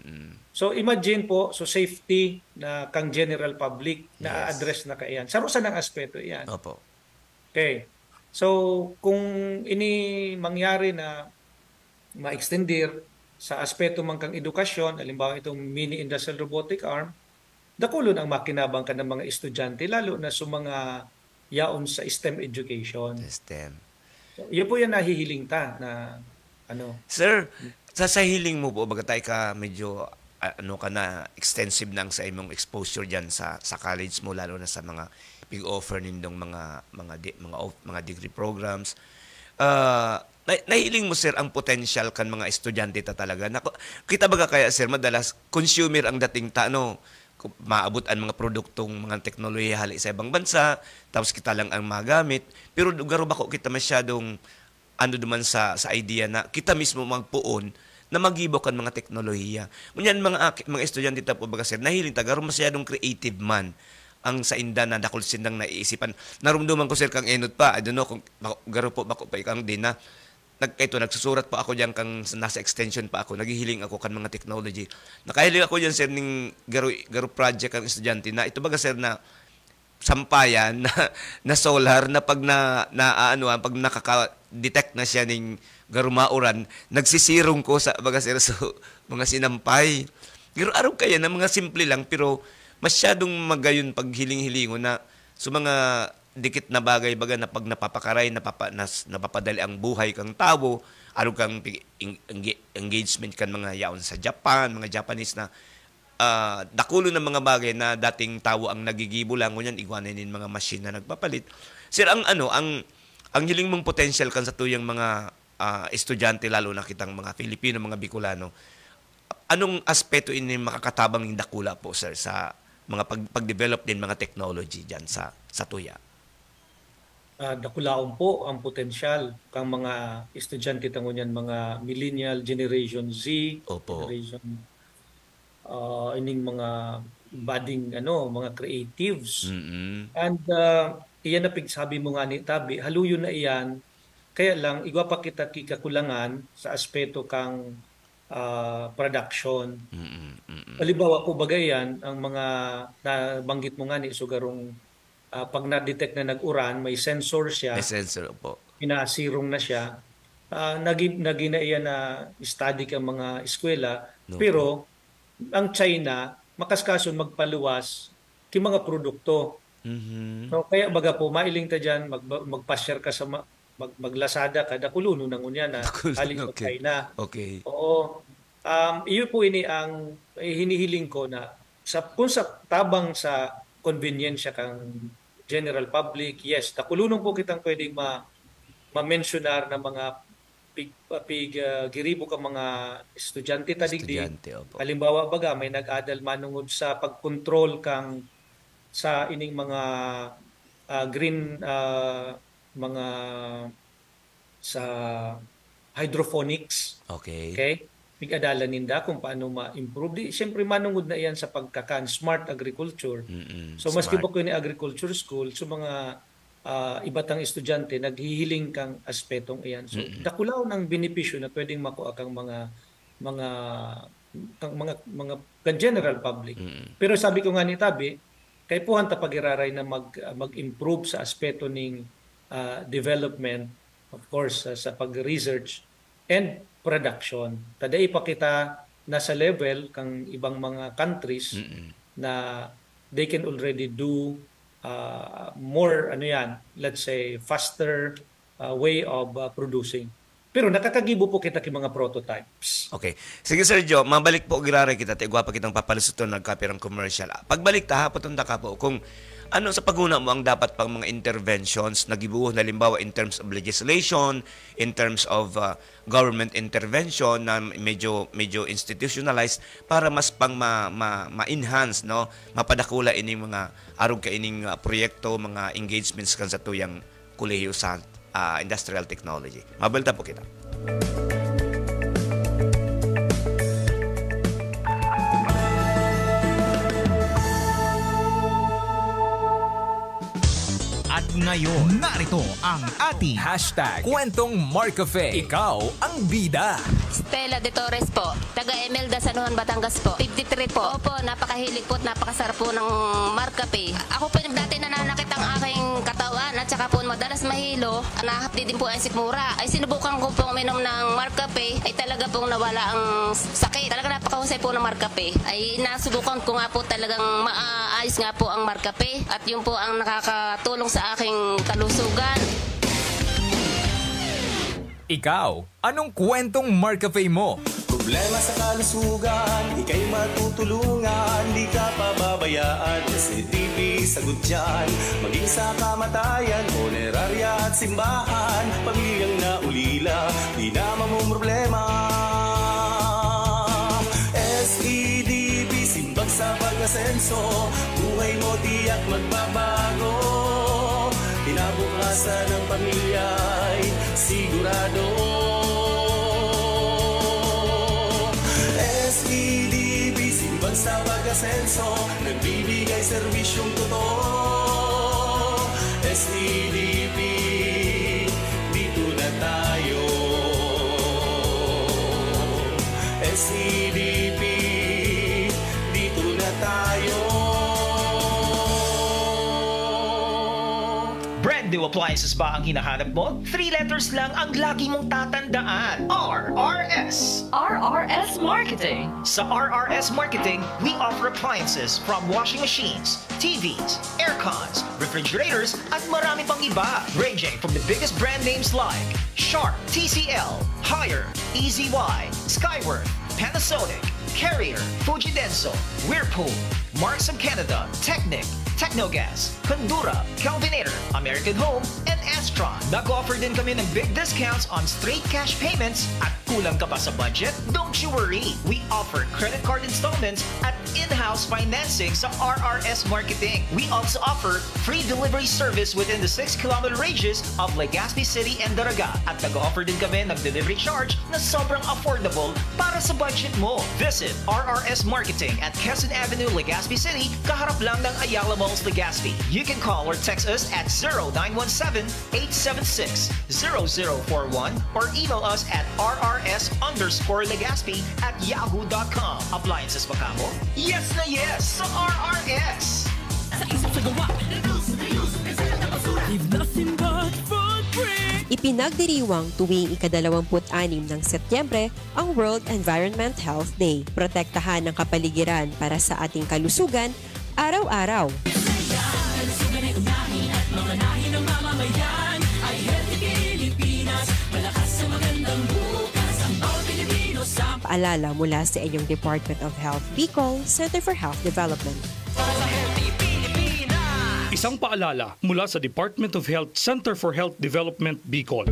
E: So imagine po, so safety na kang general public na address na kaiyan. Sarusan ang aspeto iyan.
D: Opo.
E: Okay. So kung ini mangyari na ma-extender sa aspeto man kang edukasyon, halimbawa itong mini industrial robotic arm, dakulon ang makinabang ka ng mga estudyante, lalo na sa mga yaon sa STEM education.
D: STEM.
E: So, yun po yan nahihiling ta na
D: Sir, sa hiling mo po, baga tayo ka medyo extensive nang sa imong exposure diyan sa college mo, lalo na sa mga big offer nindong mga degree programs. Nahiling mo sir ang potential kan mga estudyante talaga. Kita baga kaya sir, madalas consumer ang dating maabot ang mga produktong mga teknolohiya hali sa ibang bansa, tapos kita lang ang magamit. Pero garo ba ko kita masyadong duman sa idea na kita mismo magpuon na magibok ang mga teknolohiya. Ngunyan mga estudyante po baga sir, nahiling garo masyadong creative man ang sa inda na dakol sindang naiisipan. Narumduman ko sir kang enot pa, I don't know kung garo po bako pa ikang din na nagsusurat pa ako diyan kang nasa extension pa ako, naghihiling ako kan mga technology. Nakahiling ako diyan sir ning garo project ang estudyante na ito baga sir na sampayan na solar na pag pag nakaka-detect na siya ning garumauran, nagsisirong ko sa baga sir so mga sinampay. Garo araw kaya na mga simple lang pero masyadong magayon pag hiling-hilingo na so mga dikit na bagay baga na pag napapakaray, napapadali ang buhay kang tao, aron kang engagement kan mga yaon sa Japan, mga Japanese na dakulo ng mga bagay na dating tao ang nagigibo lang, ngunyan iguanin mga machine na nagpapalit. Sir, ang hiling mong potential kan sa tuyang mga estudyante, lalo na kitang mga Filipino, mga Bicolano, anong aspeto ini makakatabang yung dakula po, sir, sa mga pag-develop din mga technology dyan sa tuya?
E: Dakulaon po ang potensyal kang mga estudyante tangunyan, mga millennial, Generation Z,
D: Opo.
E: Generation ining mga budding mga creatives. And iyan na pigsabi mo nga ni Tabi, haluyo na iyan, kaya lang igwa pa kita kikakulangan sa aspeto kang production. Halimbawa po bagayan ang mga nabanggit mo nga ni sugarong pag na-detect na nag-uran, may sensor siya.
D: May sensor po.
E: Pinasirong na siya. Naging na iyan na study ang mga eskwela.
D: No.
E: Pero ang China, makaskason magpaluwas ki mga produkto. So, kaya baga po, mailing ta dyan, magpa-share ka sa maglasada ka, dakuluno ng unya na haling sa China.
D: Okay.
E: Oo. Iyo po ini ang hinihiling ko na kung sa tabang sa convenience kang general public, yes, dakulunong po kitang pwedeng ma-mentionar na mga giribo ka mga estudyante tadigdi. Halimbawa baga may nag-adal manungod sa pagkontrol kang sa ining mga green mga sa hydroponics. Okay? Pig-adalan ninda kung paano ma-improve. Siyempre manungod na iyan sa pagkakan smart agriculture. So maski ba ko ni agriculture school, so mga ibatang estudyante naghihiling kang aspetong iyan. So dakulaw ng benepisyo na pwedeng makuha kang mga general public. Pero sabi ko nga ni Tabi, kay puhan ta pagiraray na mag-improve sa aspeto ning development, of course sa pag-research and production. Taday pa kita nasa level kang ibang mga countries na they can already do more let's say faster way of producing. Pero nakakagibo po kita kay mga prototypes.
D: Okay. Sige Sir Joe, mabalik po giraray kita, tigwa pa kitang papalusuton nagkapirang commercial. Pagbalik ta hapon ka po kung ano sa paguna mo ang dapat pang mga interventions na gibuo na limbawa in terms of legislation, in terms of government intervention na medyo institutionalized para mas pang ma-enhance, no, mapadakula ining mga arog ka ining proyekto, mga engagements kan sa tuyang kolehiyo sa industrial technology. Mabalta po kita.
M: At ngayon, narito ang ating #Kwentong Marcafe. Ikaw ang bida.
N: Stella de Torres po, taga Emelda, Sanuhan, Batangas po. 53 po. Opo, napakahilig po at napakasarap po ng Marcafe. Ako po dati nananakit ang aking katawan at saka po madalas mahilo. Nahapdi din po ang sikmura. Ay sinubukan ko pong uminom ng Marcafe ay talaga pong nawala ang sakit. Talaga napakahusay po ng Marcafe. Ay nasubukan ko nga po talagang maayos nga po ang Marcafe at yun po ang nakakatulong sa aking kalusugan.
M: Ikaw, anong kwentong Marcafe mo?
O: Problema sa kalusugan, ika'y matutulungan, di ka pababayaan. SCTV, sagot dyan, maging sa kamatayan, honerarya at simbahan, pamilyang naulila, di na mamumroblema. SEDB, simbag sa pag-asenso, buhay mo tiyak magbabago. Kinabukasan ng pamilya'y sigurado. SEDB, simbag sa pag-asenso, nagbibigay serbisyong totoo. SEDB, dito na tayo. SEDB, dito na tayo.
M: Bread
P: Brand new appliances ba ang hinahanap mo? 3 letters lang ang lagi mong tatandaan. RRS.
C: RRS Marketing.
P: Sa RRS Marketing, we offer appliances from washing machines, TVs, aircons, refrigerators, at marami pang iba. Ranging from the biggest brand names like Sharp, TCL, Haier, EZY, Skyworth, Panasonic, Carrier, Fujidenso, Whirlpool, Marks of Canada, Technic, Technogas, Condura, Calvinator, American Home, and Astron. Nag-offer din kami ng big discounts on straight cash payments at kulang ka pa sa budget? Don't you worry! We offer credit card installments at in-house financing sa RRS Marketing. We also offer free delivery service within the 6-kilometer radius of Legazpi City and Daraga. At nag-offer din kami ng delivery charge na sobrang affordable para sa budget mo. Visit RRS Marketing at Quezon Avenue, Legazpi City, kaharap lang ng Ayala Malls, Legazpi. You can call or text us at 0917-876-0041 or email us at rrs_Legazpi@yahoo.com. Appliances ba kamo? Yes na yes sa RRS!
L: Sa isip sa gawa, leave nothing but footprint.
H: Ipinagdiriwang tuwing ika-26 ng Setyembre ang World Environment Health Day. Protektahan ang kapaligiran para sa ating kalusugan araw-araw.
L: Kalusugan ay unahin at mga nahin ng mamamayan ay healthy Pilipinas, malakas sa magandang bukas ang bawat Pilipino sa
H: Paalala mula sa inyong Department of Health Bicol, Center for Health Development.
I: Isang paalala mula sa Department of Health Center for Health Development Bicol.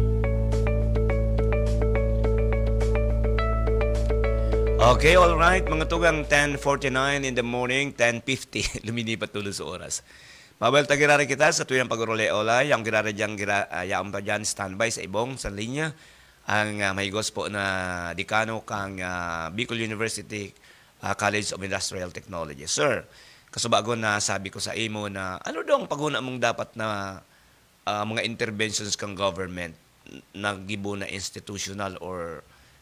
D: Okay, all right. Mga tugang 10:49 in the morning, 10:50. Luminipat tulo sa oras. Mabel tagirari kita sa tuyang pag-urole-ola. Yung girari dyan, yaam pa dyan, standby sa ibong, sa linya. Ang mahigos po na dekano kang Bicol University College of Industrial Technology. Sir, kasubago na sabi ko sa imo na ano daw ang paguna mong dapat na mga interventions kang government na gibo na institutional or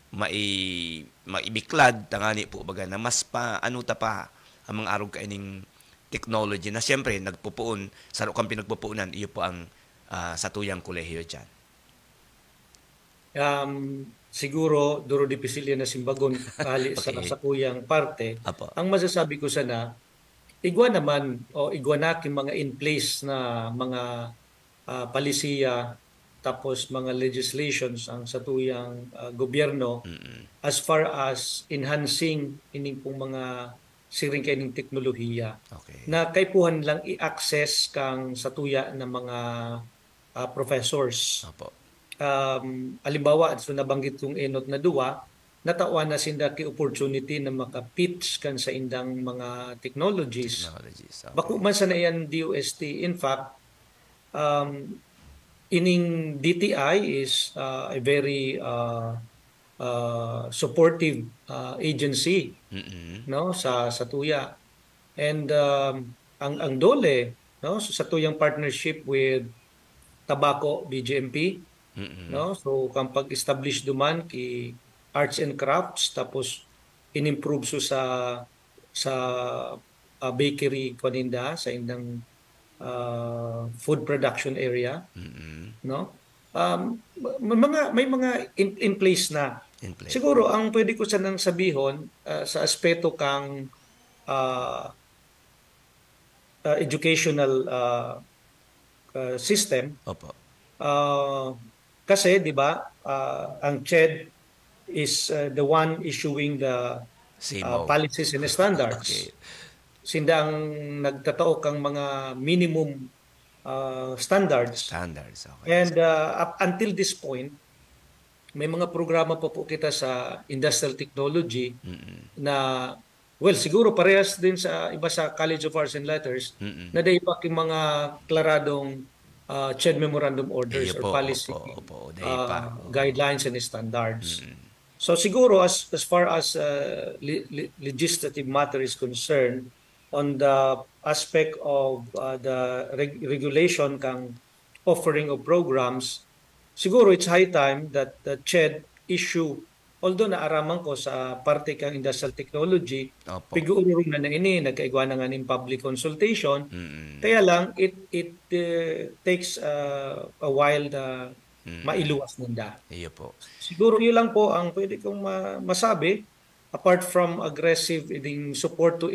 D: maibiklad tangani po baga na mas pa ano ta pa ang mga arog kaining technology na siyempre nagpupuon sa kang pinagpupuunan iyo po ang sa tuyang kolehiyo diyan.
E: Siguro duro dipisil na simbagon kali
D: Okay.
E: sa kuyang parte.
D: Apo.
E: Ang masasabi ko sana igwa naman o igwa na mga in place na mga palisiya tapos mga legislations ang satuyang gobyerno as far as enhancing ining pong mga siring kaining teknolohiya na kaypuhan lang i-access kang satuya ng mga professors. Alimbawa, so nabanggit kong enot na duwa, natawa na sinda ki opportunity na maka-pitch kan sa indang mga technologies. Baku man sa na yan DOST. In fact, ining DTI is a very supportive agency no sa tuya, and ang DOLE no sa tuyang partnership with Tobacco BGMP no, so kang pag-establish duman ki arts and crafts tapos inimprove so sa bakery kaninda sa indang food production area no, may mga in place na. Siguro ang pwede ko sanang sabihon sa aspeto kang educational system. Kasi di ba ang CHED is the one issuing the policies and standards. Sinda ang nagtatao kang mga minimum standards. And up until this point, may mga programa pa po kita sa industrial technology na, well, siguro parehas din sa iba sa College of Arts and Letters na dahil pa mga klaradong CHED Memorandum Orders or policy guidelines and standards. So siguro as far as legislative matter is concerned, on the aspect of the regulation kang offering of programs, siguro it's high time that the CHED issue although naaraman ko sa parte kang industrial technology, pig-uurong na ini, nagkaigwa na nga ng public consultation. Kaya lang, it takes a while na mailuwas nila.
D: Iyo po.
E: Siguro yun lang po ang pwede kong masabi, apart from aggressive support to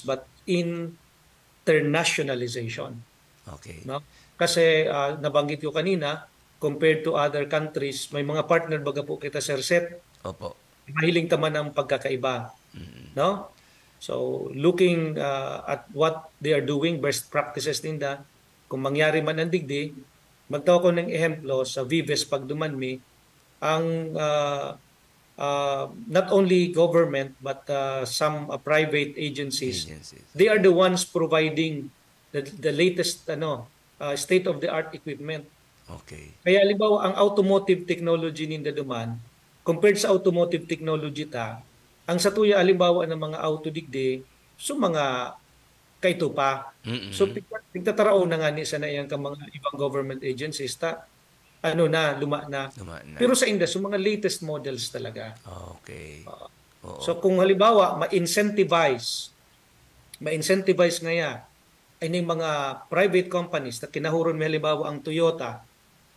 E: but internationalization.
D: Okay.
E: No? Kasi nabanggit ko kanina, compared to other countries, may mga partner baga po kita, Sir Seth.
D: Opo.
E: Mahiling taman ng pagkakaiba. No? So, looking at what they are doing, best practices nila, kung mangyari man ang digdi, magtawa ko ng ehemplo sa Vives pagdumanmi, ang not only government but some private agencies, they are the ones providing the latest state-of-the-art equipment.
D: Okay.
E: Kaya halimbawa ang automotive technology ninda duman compared sa automotive technology ang satuya halimbawa ng mga auto digdi so mga kaito pa. So tigtataraw na nga ni sana yang mga ibang government agencies luma na. Pero sa industry mga latest models talaga.
D: Okay.
E: So kung halimbawa ma-incentivize ngaya ay ng mga private companies na kinahuron may halimbawa ang Toyota.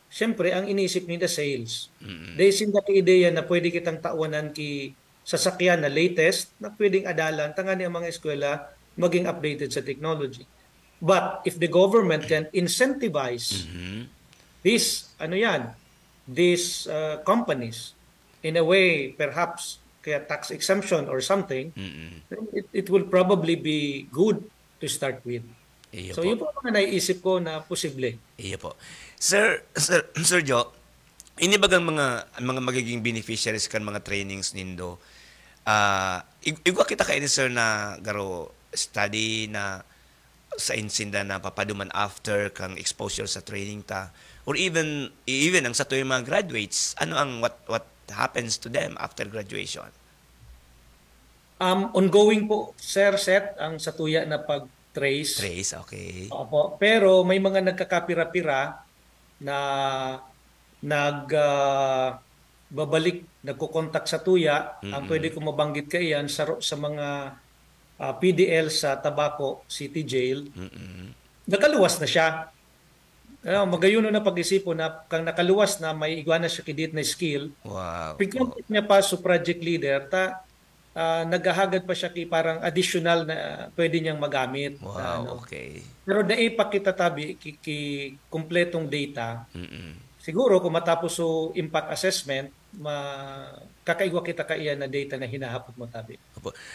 E: Siyempre, ang inisip nila sales. Dahil sinda ki ideya na pwede kitang tawanan ki sasakyan na latest na pwedeng adalan tangani ang mga eskwela maging updated sa technology. But if the government can incentivize these companies in a way perhaps kaya tax exemption or something, then it will probably be good to start with. So yun po mga naiisip ko na posible.
D: Iyo po. Sir Joe, ini bagang mga magiging beneficiaries kan mga trainings nindo. Igwa kita kayo sir na garo study na sa insinda na papaduman after kang exposure sa training ta or even ang sa tuwing mga graduates, ano ang what happens to them after graduation?
E: Ongoing po, Sir Seth, ang satuya na pag-trace.
D: Trace, okay.
E: Opo. Pero may mga nagkakapira-pira na babalik, nagkukontak sa tuya. Ang pwede ko mabanggit ka iyan sa mga PDL sa Tabaco City Jail. Nakaluwas na siya. Magayuno na pag-isipo na kang nakaluwas na may igwa na siya kidit na skill.
D: Wow.
E: Pagkontak niya pa sa project leader, naghahagad pa siya parang additional na pwede niyang magamit.
D: Wow, okay.
E: Pero naipakita tabi kumpletong data. Siguro kung matapos so impact assessment, kakaigwa kita kaiya na data na hinahapot mo tabi.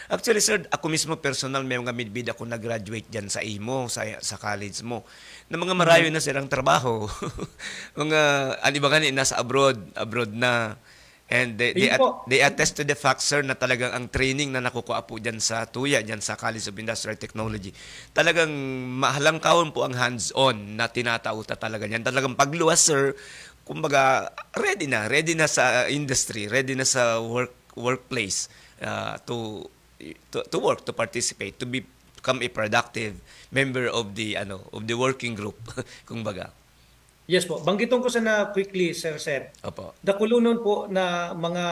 D: Actually sir, ako mismo personal may mga midbid ako nag-graduate diyan sa IMO, sa college mo. Na mga marayo na silang trabaho. Mga ba nga nasa abroad na. And they attest to the fact, sir, na talagang ang training na nakukuha po dyan sa TUYA, dyan sa College of Industrial Technology, talagang mahalangkawon po ang hands-on na tinatauta talaga yan. Talagang pagluwas, sir, kumbaga, ready na sa industry, ready na sa workplace to work, to participate, to become a productive member of the working group, kumbaga.
E: Yes po. Banggiton ko sana quickly, Sir Seth.
D: Opo.
E: Dakulunon po na mga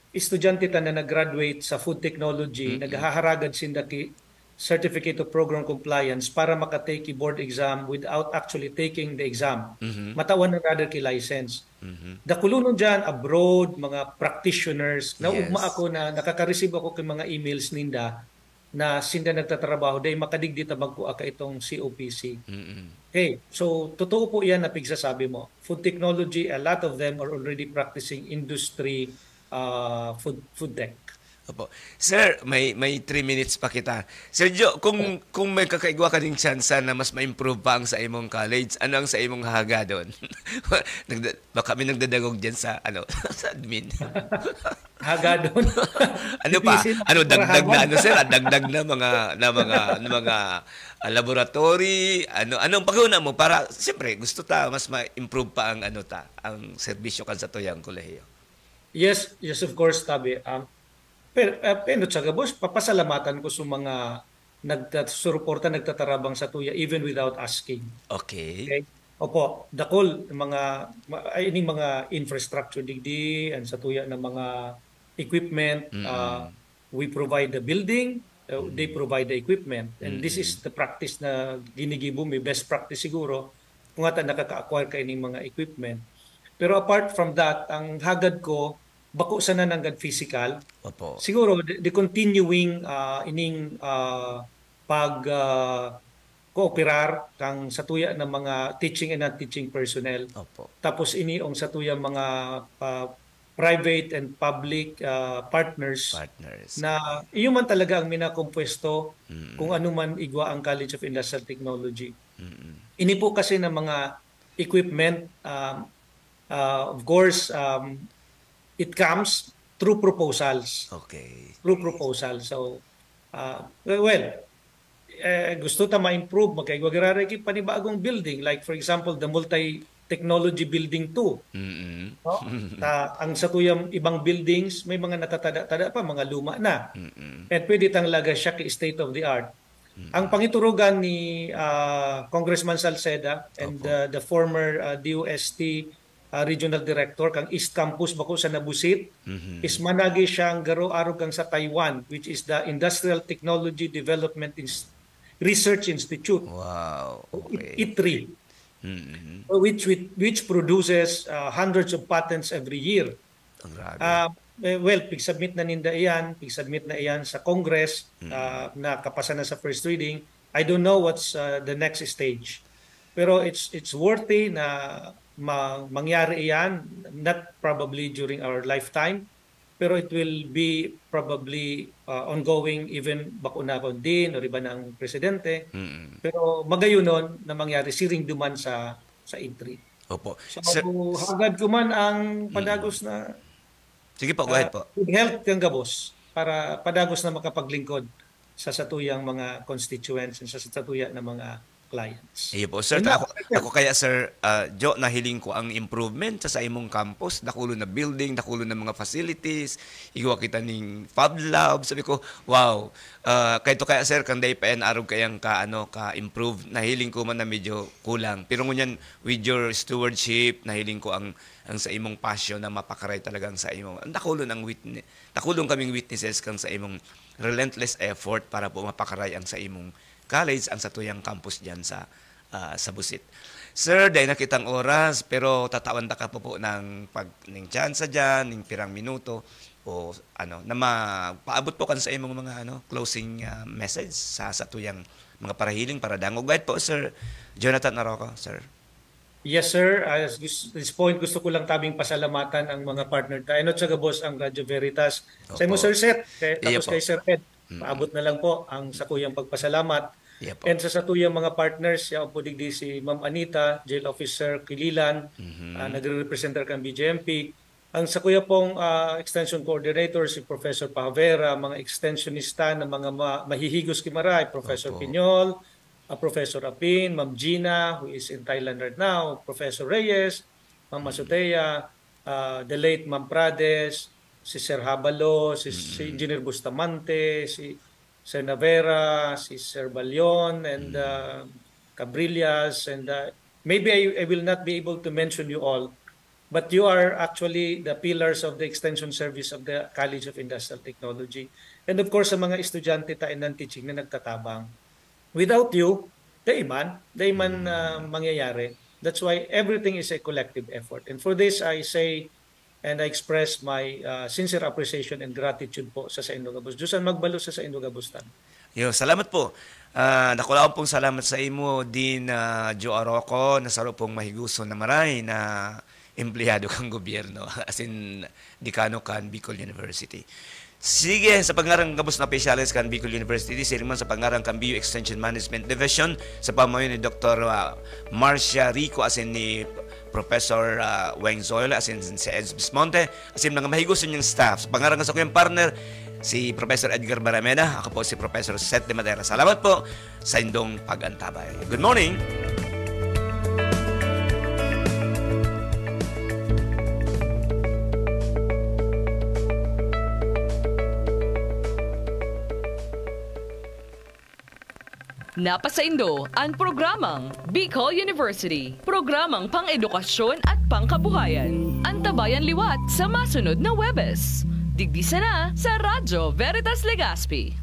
E: estudyante na nag-graduate sa food technology, naghaharagad sinda ki Certificate of Program Compliance para makatake board exam without actually taking the exam. Matawan na rather ki license. Dakulunon dyan, abroad, mga practitioners, naugma ako na nakaka-receive ako kay mga emails ninda na sinda nagtatrabaho dahil makadigdi tabag ko ka itong COPC. Okay, so totoo po yan na pigsasabi mo. Food technology, a lot of them are already practicing industry food tech.
D: Opo. Sir, may 3 minutes pa kita. Sir Joe, kung may kakaigwa ka ding chance na mas ma-improve pa ang sa imong college, ano ang sa imong haga doon? Baka kami nagdadagog dyan sa sa admin.
E: Haga doon.
D: Ano pa? Dagdag na sir? Dagdag na mga laboratory, anong paguna mo para siyempre gusto mas ma-improve pa ang ang serbisyo kan sa tuyang kolehiyo.
E: Yes, of course, tabi. Pero sa gabos, papasalamatan ko sa mga nagsusuporta, nagtatarabang sa tuya even without asking.
D: Okay.
E: Opo, dakol ining mga infrastructure digdi and sa tuya ng mga equipment. We provide the building, they provide the equipment. And this is the practice na ginigibo, may best practice siguro kung ata nakaka-acquire ka ining mga equipment. Pero apart from that, ang hagad ko, bako sana nanggad physical.
D: Opo.
E: Siguro, the continuing ining kooperar kang satuya ng mga teaching and non-teaching personnel.
D: Opo.
E: Tapos iniong satuya mga private and public partners na iyo man talaga ang minakompuesto kung ano man igwa ang College of Industrial Technology. Ini po kasi ng mga equipment, of course, it comes through proposals.
D: Okay.
E: Through proposals. So, gusto ta ma-improve, magkaigwagarara ki panibagong building. Like for example, the multi-technology building 2. No? Ang satuyang ibang buildings, may mga natatada-tada pa, mga luma na. At pwede tang laga siya ki state of the art. Ang pangiturugan ni Congressman Salceda and the former DOST Regional Director kang East Campus bako sa Nabusit is managi siyang garo-aro kang sa Taiwan, which is the Industrial Technology Development Research Institute.
D: Wow. Okay.
E: ITRI. Which produces hundreds of patents every year. Pig-submit na ninda iyan, pig-submit na iyan sa Congress, na kapasa na sa first reading. I don't know what's the next stage. Pero it's worthy na mangyari iyan, not probably during our lifetime, pero it will be probably ongoing even bakunakon din o riba ng presidente. Pero magayunon na mangyari siring duman sa ITRI.
D: Opo.
E: So hagad ko man ang padagos na
D: sige po, go ahead po.
E: Health kang gabos para padagos na makapaglingkod sa satuyang mga constituents and sa satuyang na mga clients.
D: Iyo po, sir. Ako kaya, sir, Jo, nahiling ko ang improvement sa imong campus. Dakulo na building, dakulo na mga facilities, igawa kita ning Fab Lab. Sabi ko, wow. Kaya to kaya, sir, kang day pa yan, araw kayang ka-improve. Nahiling ko man na medyo kulang. Pero ngunyan, with your stewardship, nahiling ko ang sa imong passion na mapakaray talagang sa imong. Dakulong kaming witnesses kang sa imong relentless effort para po mapakaray ang sa imong college ang satuyang campus diyan sa Busit. Sir, dahil nakitang oras pero tatawan ta ka po ng ning chance diyan, ning pirang minuto o na paabot po kan sa imong mga closing message sa satuyang mga parahiling para dangog. Right po, Sir Jonathan Naroco, sir.
E: Yes, sir. At this point, gusto ko lang tabing pasalamatan ang mga partner tayo. Sa gabos ang Radyo Veritas. Sa imo, Sir Seth. Tapos kay Sir Ed. Paabot na lang po ang sakuyang pagpasalamat. And sa satuyang mga partners, po digdi si Ma'am Anita, Jail Officer Kililan, nagre-representer kang BJMP. Ang sakuya pong Extension Coordinator, si Professor Pavera, mga extensionista na mga mahihigos kimaray, Professor Piñol, Professor Apin, Ma'am Gina, who is in Thailand right now, Professor Reyes, Ma'am Masutea, the late Ma'am Prades, si Sir Habalo, si Engineer Bustamante, si Sir Navera, si Sir Balion, and Cabrillas, and maybe I will not be able to mention you all, but you are actually the pillars of the extension service of the College of Industrial Technology. And of course, sa mga estudyante tayo ng teaching na nagtatabang. Without you, daiman mangyayari. That's why everything is a collective effort. And for this, I say and I express my sincere appreciation and gratitude po sa Indogabus. Diyosan magbalo sa Indogabustan.
D: Salamat po. Nakulaon pong salamat sa imo din Joe Aroco, nasaro pong mahiguso na maray na empleyado kang gobyerno as in dekano kan Bicol University. Sige, sa pangarang gabos na specialist kan Bicol University, siriman sa pangarang kan BU Extension Management Division sa pamayon ni Dr. Marcia Rico asin ni Professor Weng Zoyle asin si Eds Bismonte asin mga mahigos niyang staff. Sa pangarang sa kuyang partner, si Professor Edgar Baramena, ako po si Professor Seth de Madera. Salamat po sa indong pag-antabay. Good morning!
C: Napasaindo ang programang Bicol University, programang pang-edukasyon at pangkabuhayan. Antabayan liwat sa masunod na Webes. Digdisa na sa Radyo Veritas Legazpi.